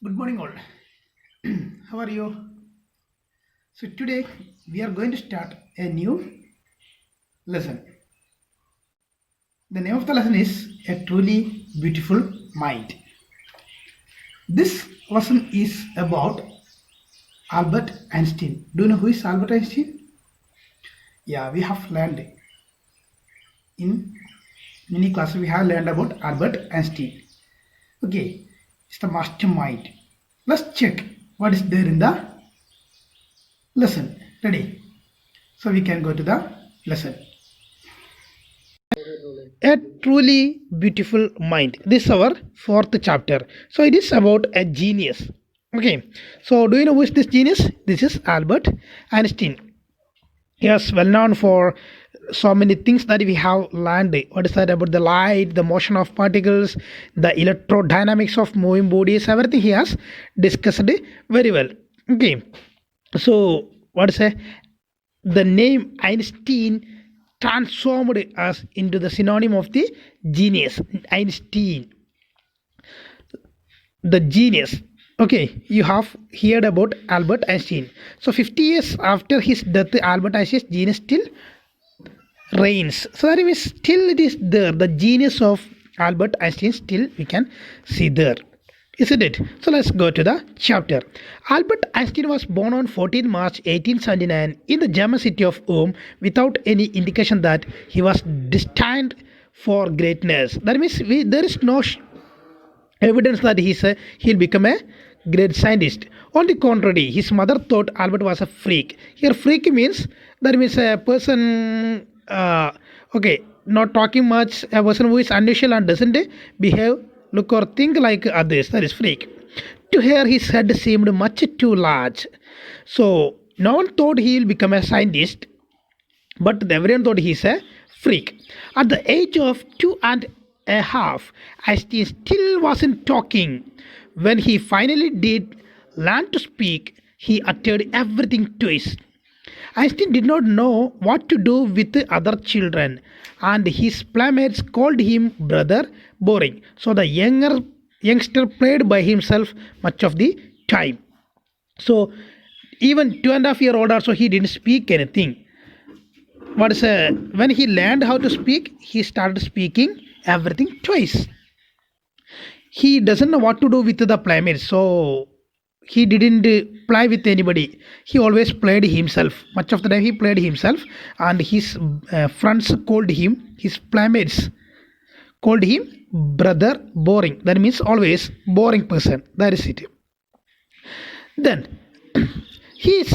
Good morning, all. How are you? So, today we are going to start a new lesson. The name of the lesson is A Truly Beautiful Mind. This lesson is about Albert Einstein. Do you know who is Albert Einstein? Yeah, we have learned in many classes, we have learned about Albert Einstein. Okay, it's the mastermind. Let's check what is there in the lesson. Ready? So, we can go to the lesson. A truly beautiful mind. This is our fourth chapter. So it is about a genius. Okay. So do you know who is this genius? This is Albert Einstein. He is well known for so many things that we have learned. What is that about the light, the motion of particles, the electrodynamics of moving bodies, everything he has discussed very well. Okay. So what is the name Einstein transformed us into the synonym of the genius. Einstein, the genius. Okay, you have heard about Albert Einstein. So 50 years after his death, Albert Einstein's genius still reigns. So that means still it is there. The genius of Albert Einstein still we can see there. Isn't it? So let's go to the chapter. Albert Einstein was born on 14 March 1879 in the German city of Ulm without any indication that he was destined for greatness. That means there is no evidence that he'll become a great scientist. On the contrary, his mother thought Albert was a freak. Here, freak means that means a person. Not talking much. A person who is unusual and doesn't behave, look or think like others. That is freak. To her, his head seemed much too large. So no one thought he will become a scientist, but everyone thought he's a freak. At the age of 2.5, Einstein still wasn't talking. When he finally did learn to speak, he uttered everything twice. Einstein did not know what to do with the other children, and his playmates called him brother boring. So the youngster played by himself much of the time. So even 2.5 year old also he didn't speak anything. When he learned how to speak, he started speaking everything twice. He doesn't know what to do with the playmates, so he didn't play with anybody. He always played himself. Much of the time he played himself, and his friends called him, his playmates called him brother boring. That means always boring person. That is it. Then he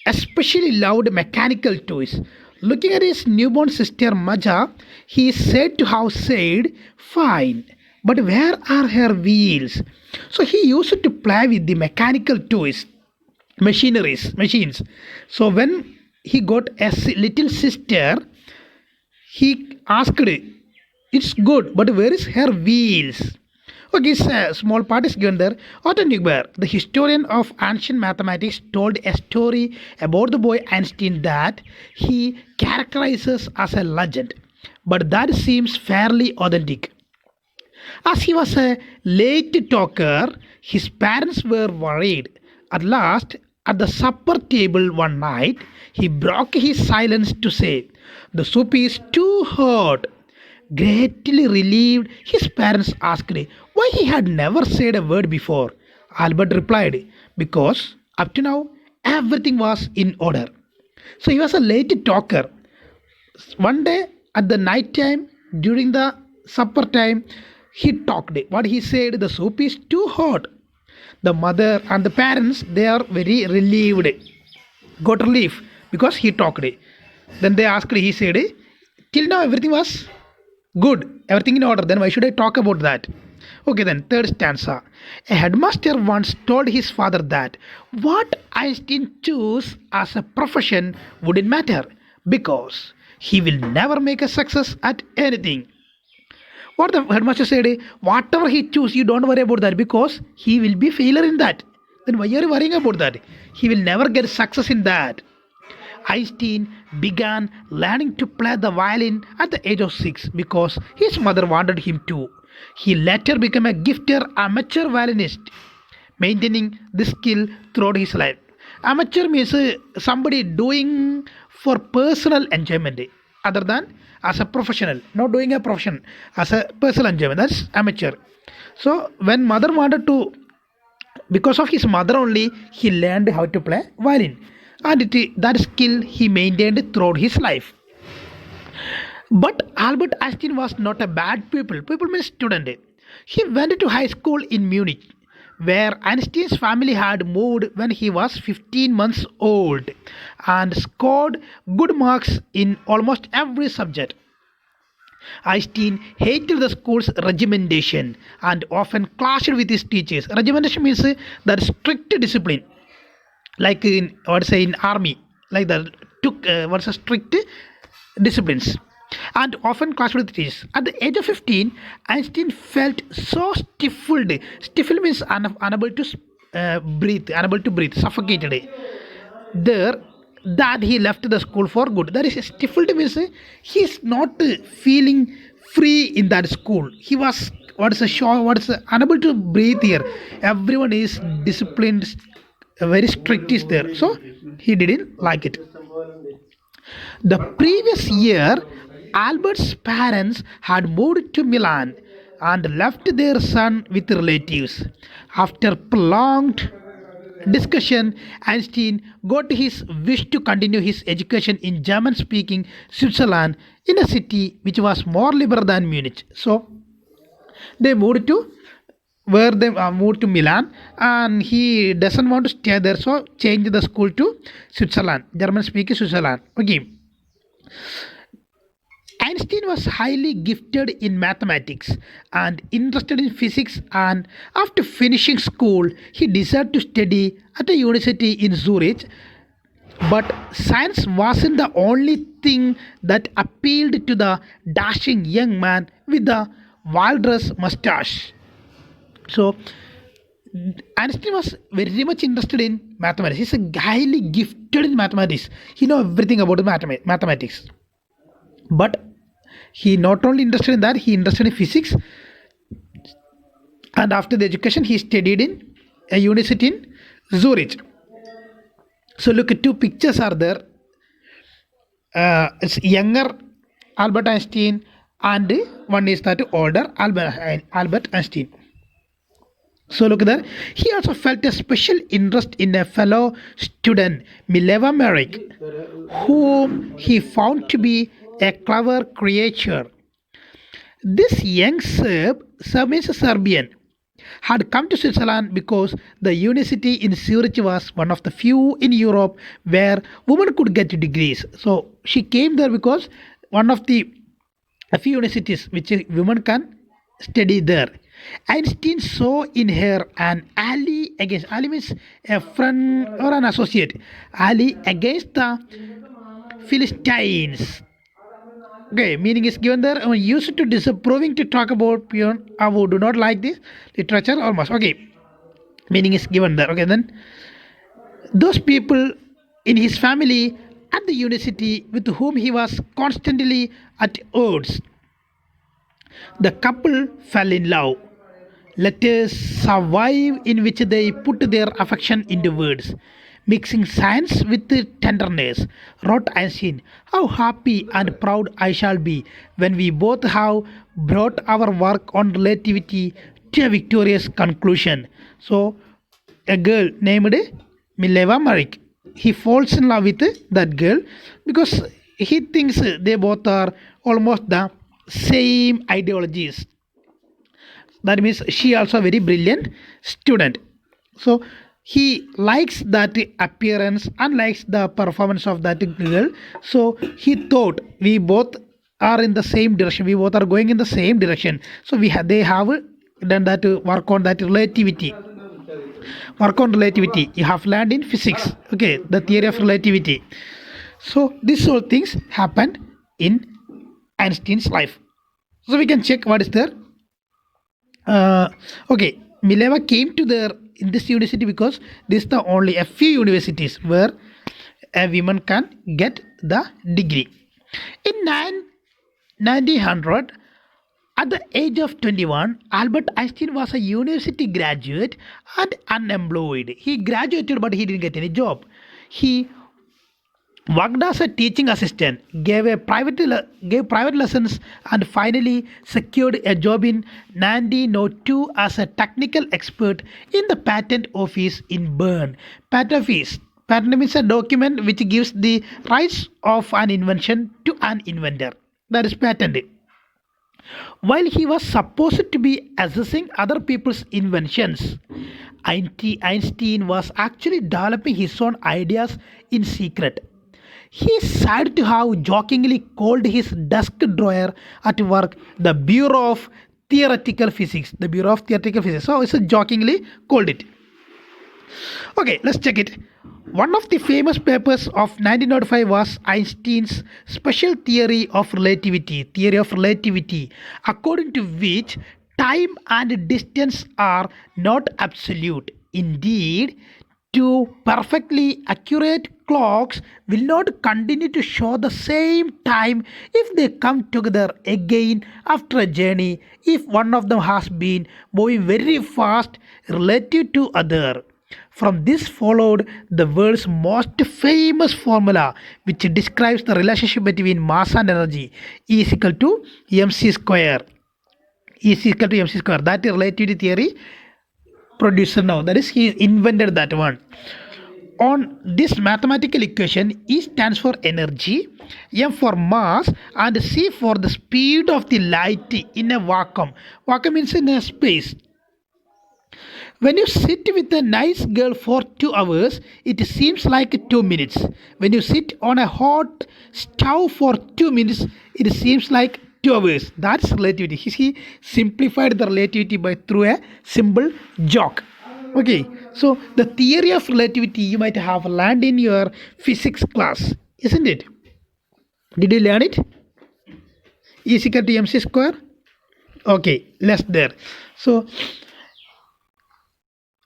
especially loved mechanical toys. Looking at his newborn sister Maja, he is said to have said, "Fine, but where are her wheels?" So he used to play with the mechanical toys, machines. So when he got a little sister, he asked, "It's good, but where is her wheels?" Okay, so small part is given there. Otto Niebuhr, the historian of ancient mathematics, told a story about the boy Einstein that he characterizes as a legend, but that seems fairly authentic. As he was a late talker, his parents were worried. At last, at the supper table one night, he broke his silence to say, "The soup is too hot." Greatly relieved, his parents asked why he had never said a word before. Albert replied, "Because up to now, everything was in order." So he was a late talker. One day at the night time, during the supper time, he talked. What he said, "The soup is too hot." The mother and the parents, they are very relieved, got relief because he talked. Then they asked, he said, "Till now everything was good, everything in order, then why should I talk about that?" Okay, then third stanza. A headmaster once told his father that what Einstein chose as a profession wouldn't matter because he will never make a success at anything. What the headmaster said, whatever he choose, you don't worry about that because he will be failure in that. Then why are you worrying about that? He will never get success in that. Einstein began learning to play the violin at the age of 6 because his mother wanted him to. He later became a gifted amateur violinist. maintaining this skill throughout his life. Amateur means somebody doing for personal enjoyment other than as a professional, not doing a profession as a personal enjoyment. That's amateur. So when mother wanted to, because of his mother only, he learned how to play violin, and that skill he maintained throughout his life. But Albert Einstein was not a bad pupil. Pupil means student. He went to high school in Munich, where Einstein's family had moved when he was 15 months old and scored good marks in almost every subject. Einstein hated the school's regimentation and often clashed with his teachers. Regimentation means that strict discipline, like in what say in army, like that took what's a strict disciplines, and often clashed with teachers. At the age of 15, Einstein felt so stifled. Stifled means unable to breathe, unable to breathe, suffocated. There, that he left the school for good. That is stifled means he is not feeling free in that school. He was what is a show, what is unable to breathe here. Everyone is disciplined, very strict is there. So he didn't like it. The previous year, Albert's parents had moved to Milan and left their son with relatives. After prolonged discussion, Einstein got his wish to continue his education in German speaking Switzerland in a city which was more liberal than Munich. So they moved to where they moved to Milan, and he doesn't want to stay there, so changed the school to Switzerland, German speaking Switzerland. Okay. Einstein was highly gifted in mathematics and interested in physics, and after finishing school, he decided to study at a university in Zurich. But science wasn't the only thing that appealed to the dashing young man with the walrus mustache. So Einstein was very much interested in mathematics. He's a highly gifted in mathematics. He knows everything about the mathematics. But he not only interested in that, he interested in physics. And after the education, he studied in a university in Zurich. So look at two pictures are there. It's younger Albert Einstein, and one is that older Albert Einstein. So look there. He also felt a special interest in a fellow student, Mileva Merrick, whom he found to be a clever creature. This young Serb means Serbian, had come to Switzerland because the university in Zurich was one of the few in Europe where women could get degrees. So she came there because one of the a few universities which women can study there. Einstein saw in her an ally against, ally means a friend or an associate, ally against the Philistines. Okay, meaning is given there. Used to disapproving to talk about people who do not like this literature or must. Okay, meaning is given there. Okay, then those people in his family at the university with whom he was constantly at odds. The couple fell in love. Letters survive in which they put their affection into words. Mixing science with tenderness, wrote Einstein, how happy and proud I shall be when we both have brought our work on relativity to a victorious conclusion. So, a girl named Mileva Marik, he falls in love with that girl because he thinks they both are almost the same ideologies. That means she also a very brilliant student. So he likes that appearance and likes the performance of that girl. So he thought we both are in the same direction. We both are going in the same direction. So they have done that work on that relativity. Work on relativity. You have learned in physics. Okay, the theory of relativity. So these all things happened in Einstein's life. So we can check what is there. Okay, Mileva came to the in this university because this is the only a few universities where a woman can get the degree. In 1900, At the age of 21, Albert Einstein was a university graduate and unemployed. He graduated but he didn't get any job. He worked as a teaching assistant, gave private lessons, and finally secured a job in 1902 as a technical expert in the patent office in Bern. Patent is a document which gives the rights of an invention to an inventor. That is patent. While he was supposed to be assessing other people's inventions, Einstein was actually developing his own ideas in secret. He said to have jokingly called his desk drawer at work the Bureau of Theoretical Physics. The Bureau of Theoretical Physics. So it's a jokingly called it. Okay, let's check it. One of the famous papers of 1905 was Einstein's special theory of relativity, according to which time and distance are not absolute. Indeed, two perfectly accurate clocks will not continue to show the same time if they come together again after a journey if one of them has been moving very fast relative to other. From this followed the world's most famous formula which describes the relationship between mass and energy E is equal to mc square. E is equal to mc square. That is relativity theory producer now. That is, he invented that one. On this mathematical equation, E stands for energy, M for mass, and C for the speed of the light in a vacuum. Vacuum means in a space. When you sit with a nice girl for 2 hours, it seems like 2 minutes. When you sit on a hot stove for 2 minutes, it seems like 2 hours. That's relativity. He simplified the relativity by through a simple joke. Okay, so the theory of relativity you might have learned in your physics class, isn't it? Did you learn it? E is equal to mc square. Okay, less there. So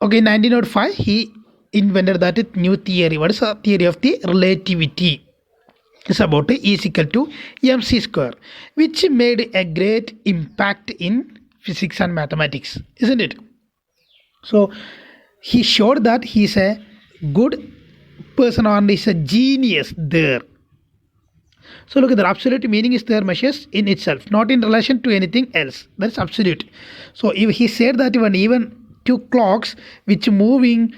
okay, 1905 he invented that new theory. What is the theory of the relativity? It's about E is equal to mc square, which made a great impact in physics and mathematics, isn't it? So he showed that he's a good person or he's a genius there. So look at the absolute meaning is there measures in itself, not in relation to anything else. That's absolute. So if he said that even two clocks which moving,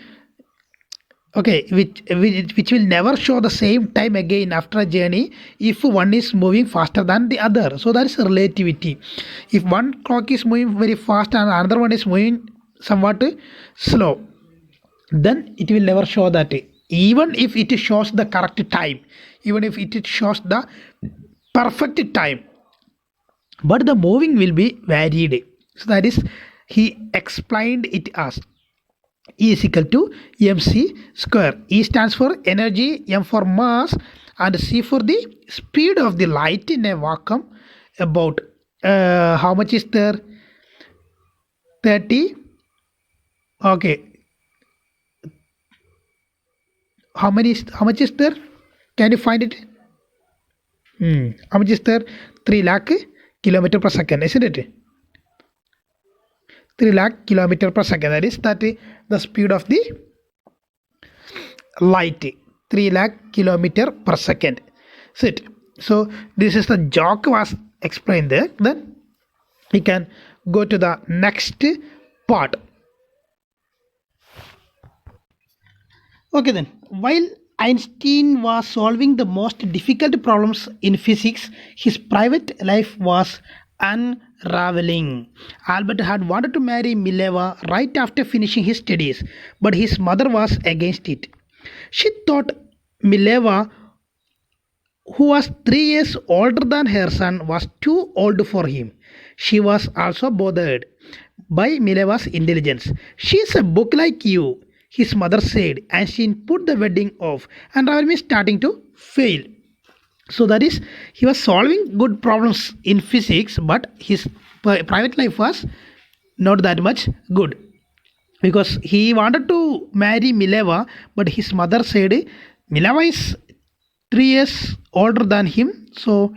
okay, which will never show the same time again after a journey if one is moving faster than the other. So that is relativity. If one clock is moving very fast and another one is moving somewhat slow, then it will never show that. Even if it shows the correct time, even if it shows the perfect time, but the moving will be varied. So that is, he explained it as E is equal to mc square. E stands for energy, M for mass, and C for the speed of the light in a vacuum. About how much is there? 30. Okay. How much is there? Can you find it? How much is there? 3 lakh kilometer per second, isn't it? 3 lakh kilometer per second. That is the speed of the light. 3 lakh kilometer per second. So this is the joke was explained there. Then we can go to the next part. Okay, then while Einstein was solving the most difficult problems in physics, his private life was unraveling. Albert had wanted to marry Mileva right after finishing his studies, but his mother was against it. She thought Mileva, who was 3 years older than her son, was too old for him. She was also bothered by Mileva's intelligence. She's a book like you, his mother said. Einstein put the wedding off, and Ravel was starting to fail. So that is, he was solving good problems in physics, but his private life was not that much good, because he wanted to marry Mileva, but his mother said Mileva is 3 years older than him, so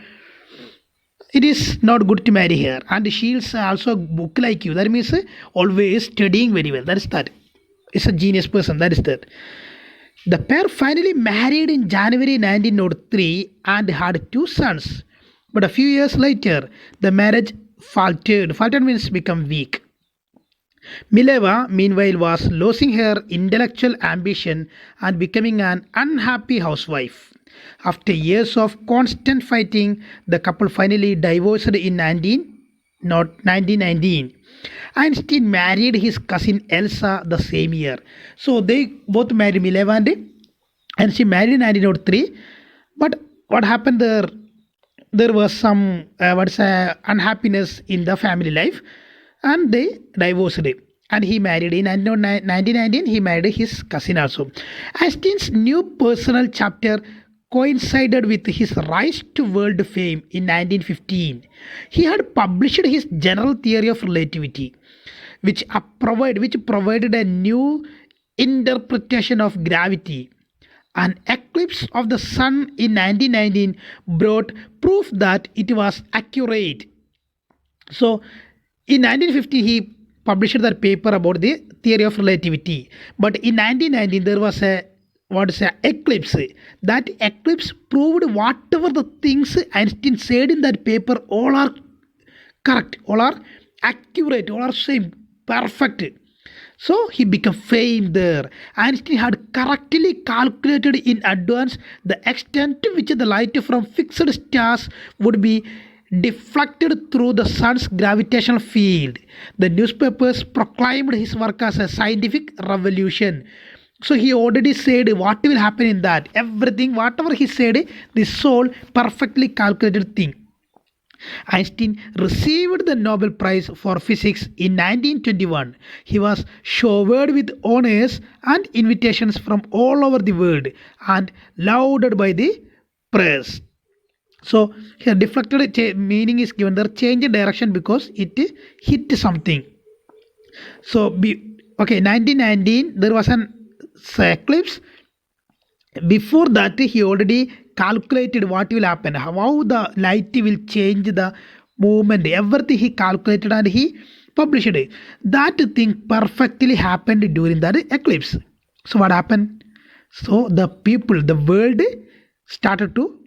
it is not good to marry her, and she is also book like you. That means always studying very well. That is that. It's a genius person. That is that. The pair finally married in January 1903 and had two sons. But a few years later, the marriage faltered. Faltered means become weak. Mileva, meanwhile, was losing her intellectual ambition and becoming an unhappy housewife. After years of constant fighting, the couple finally divorced in 1919. Einstein married his cousin Elsa the same year. So they both married Mileva and she married in 1903. But what happened there? There was some unhappiness in the family life, and they divorced. And he married in 1919. He married his cousin also. Einstein's new personal chapter coincided with his rise to world fame in 1915. He had published his general theory of relativity, which provided a new interpretation of gravity. An eclipse of the sun in 1919 brought proof that it was accurate. So, in 1950, he published that paper about the theory of relativity. But in 1919, there was a eclipse. That eclipse proved whatever the things Einstein said in that paper all are correct, all are accurate, all are same, perfect. So he became famed there. Einstein had correctly calculated in advance the extent to which the light from fixed stars would be deflected through the sun's gravitational field. The newspapers proclaimed his work as a scientific revolution. So he already said what will happen in that. Everything, whatever he said, this whole perfectly calculated thing. Einstein received the Nobel Prize for Physics in 1921. He was showered with honors and invitations from all over the world and lauded by the press. So here deflected meaning is given there, change in direction because it hit something. So 1919 there was an eclipse. Before that he already calculated what will happen, how the light will change the movement, everything he calculated and he published it. That thing perfectly happened during that eclipse. So what happened? So the people, the world started to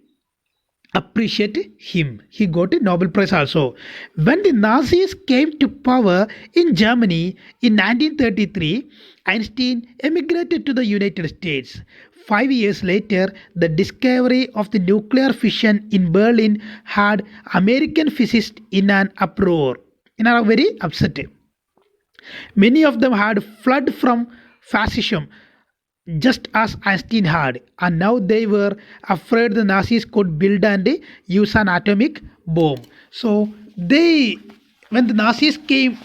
appreciate him. He got a Nobel Prize also. When the Nazis came to power in Germany in 1933, Einstein emigrated to the United States. 5 years later, the discovery of the nuclear fission in Berlin had American physicists in an uproar, in a very upset. Many of them had fled from fascism, just as Einstein had, and now they were afraid the Nazis could build and use an atomic bomb. So when the Nazis came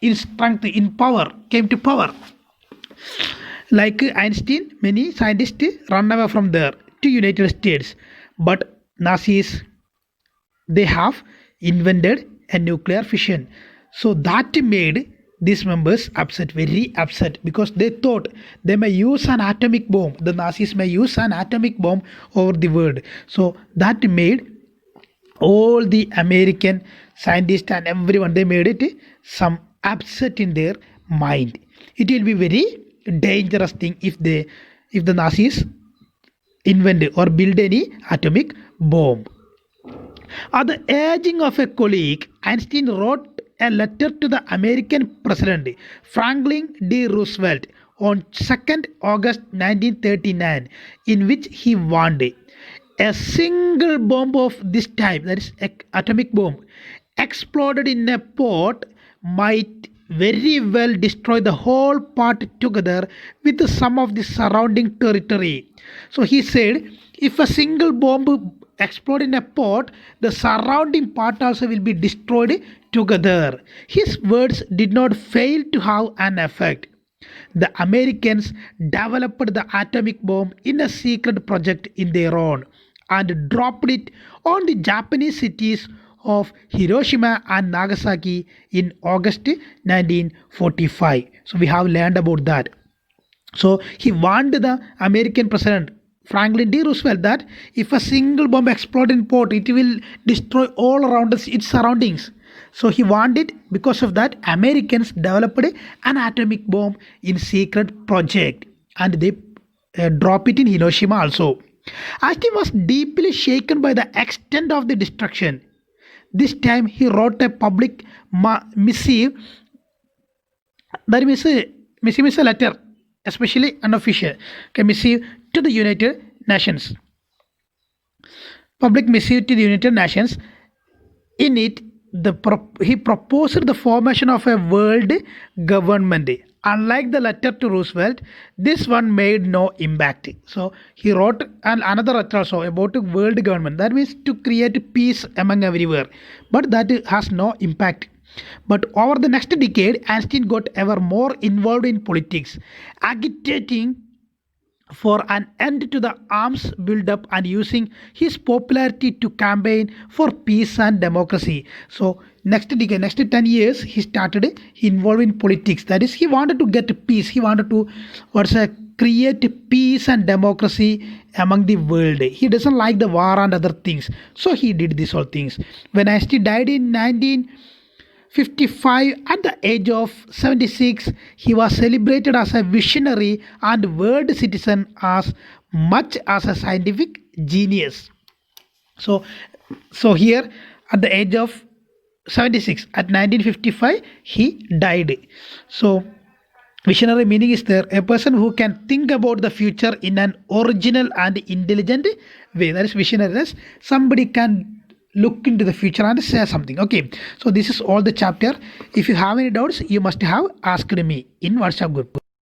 in strength, in power, came to power, like Einstein, many scientists run away from there to United States. But Nazis, they have invented a nuclear fission. So that made these members upset, very upset, because they thought they may use an atomic bomb. The Nazis may use an atomic bomb over the world. So that made all the American scientists and everyone, they made it some upset in their mind. It will be very dangerous thing if the Nazis invent or build any atomic bomb. At the urging of a colleague, Einstein wrote a letter to the American President Franklin D. Roosevelt on 2nd August 1939, in which he warned a single bomb of this type, that is atomic bomb, exploded in a port might very well destroy the whole part together with some of the surrounding territory. So he said, if a single bomb explode in a port, the surrounding part also will be destroyed together. His words did not fail to have an effect. The Americans developed the atomic bomb in a secret project in their own and dropped it on the Japanese cities of Hiroshima and Nagasaki in August 1945. So we have learned about that. So he warned the American president Franklin D. Roosevelt that if a single bomb explodes in port, it will destroy all around its surroundings. So he wanted, because of that, Americans developed an atomic bomb in secret project, and they drop it in Hiroshima also. Einstein was deeply shaken by the extent of the destruction. This time he wrote a public missive, that means missive is a letter, especially unofficial, okay, missive to the United Nations. Public missive to the United Nations. In it, he proposed the formation of a world government. Unlike the letter to Roosevelt, this one made no impact. So he wrote another letter also about a world government. That means to create peace among everywhere, but that has no impact. But over the next decade, Einstein got ever more involved in politics, agitating for an end to the arms buildup and using his popularity to campaign for peace and democracy. So next decade, next 10 years, he started involved in politics. That is, he wanted to get peace. He wanted to create peace and democracy among the world. He doesn't like the war and other things. So he did these all things. When Einstein died in 1955 at the age of 76, he was celebrated as a visionary and world citizen as much as a scientific genius. So, so here at the age of 76, at 1955, he died. So visionary meaning is there, a person who can think about the future in an original and intelligent way. That is visionary. That is, somebody can look into the future and say something. Okay, so this is all the chapter. If you have any doubts, you must have asked me in WhatsApp group.